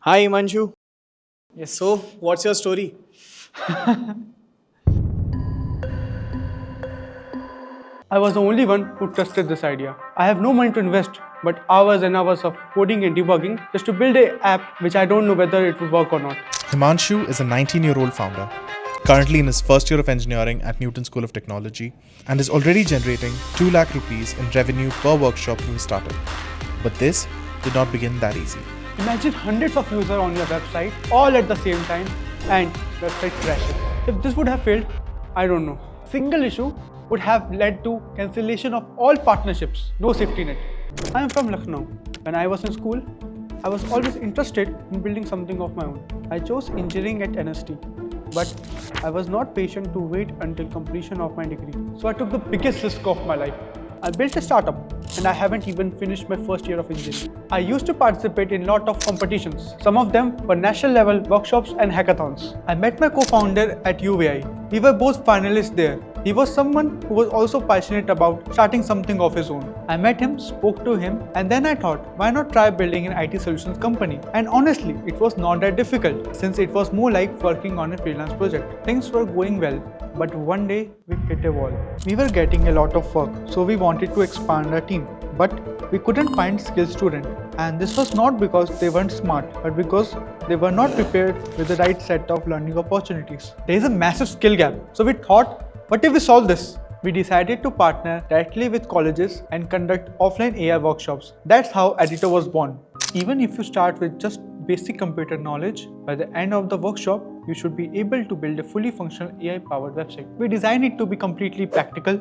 Hi, Himanshu. Yes, so what's your story? I was the only one who trusted this idea. I have no money to invest, but hours and hours of coding and debugging just to build an app which I don't know whether it will work or not. Himanshu is a 19-year-old founder, currently in his first year of engineering at Newton School of Technology, and is already generating 2 lakh rupees in revenue per workshop from his startup. But this did not begin that easy. Imagine hundreds of users on your website all at the same time and website crashes. If this would have failed, I don't know. Single issue would have led to cancellation of all partnerships, no safety net. I am from Lakh. When I was in school, I was always interested in building something of my own. I chose engineering at NST, but I was not patient to wait until completion of my degree. So I took the biggest risk of my life. I built a startup and I haven't even finished my first year of engineering. I used to participate in a lot of competitions. Some of them were national level workshops and hackathons. I met my co-founder at UVI. We were both finalists there. He was someone who was also passionate about starting something of his own. I met him, spoke to him, and then I thought, why not try building an IT solutions company? And honestly, it was not that difficult since it was more like working on a freelance project. Things were going well, but one day we hit a wall. We were getting a lot of work, so we wanted to expand our team, but we couldn't find skilled students. And this was not because they weren't smart, but because they were not prepared with the right set of learning opportunities. There is a massive skill gap, so we thought, what if we solve this? We decided to partner directly with colleges and conduct offline AI workshops. That's how Edutou was born. Even if you start with just basic computer knowledge, by the end of the workshop, you should be able to build a fully functional AI-powered website. We designed it to be completely practical,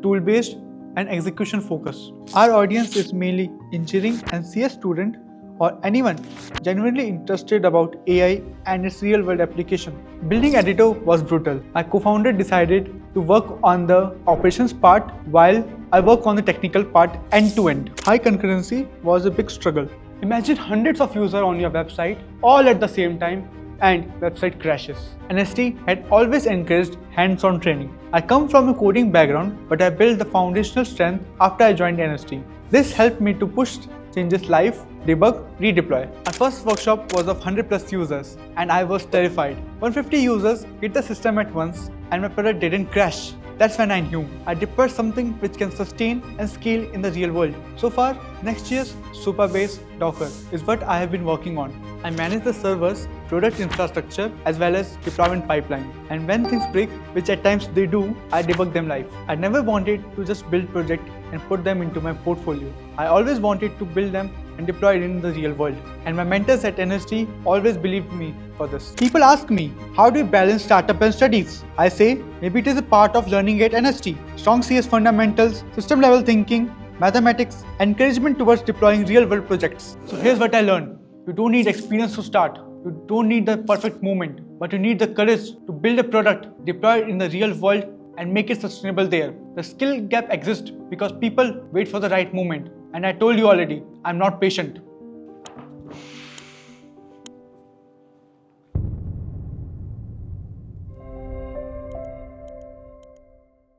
tool-based, and execution-focused. Our audience is mainly engineering and CS student or anyone genuinely interested about AI and its real-world application. Building Edutou was brutal. My co-founder decided to work on the operations part while I work on the technical part end-to-end. High concurrency was a big struggle. Imagine hundreds of users on your website all at the same time and website crashes. NST had always encouraged hands-on training. I come from a coding background, but I built the foundational strength after I joined NST. This helped me to push changes live, debug, redeploy. Our first workshop was of 100 plus users and I was terrified. 150 users hit the system at once and my product didn't crash. That's when I knew I deployed something which can sustain and scale in the real world. So far, Next.js, Supabase, Docker is what I have been working on. I manage the servers, product infrastructure, as well as deployment pipeline. And when things break, which at times they do, I debug them live. I never wanted to just build projects and put them into my portfolio. I always wanted to build them and deploy it in the real world. And my mentors at NST always believed me for this. People ask me, how do you balance startup and studies? I say, maybe it is a part of learning at NST. Strong CS fundamentals, system level thinking, mathematics, encouragement towards deploying real world projects. So here's what I learned. You don't need experience to start. You don't need the perfect moment, but you need the courage to build a product, deploy it in the real world, and make it sustainable there. The skill gap exists because people wait for the right moment. And I told you already, I'm not patient.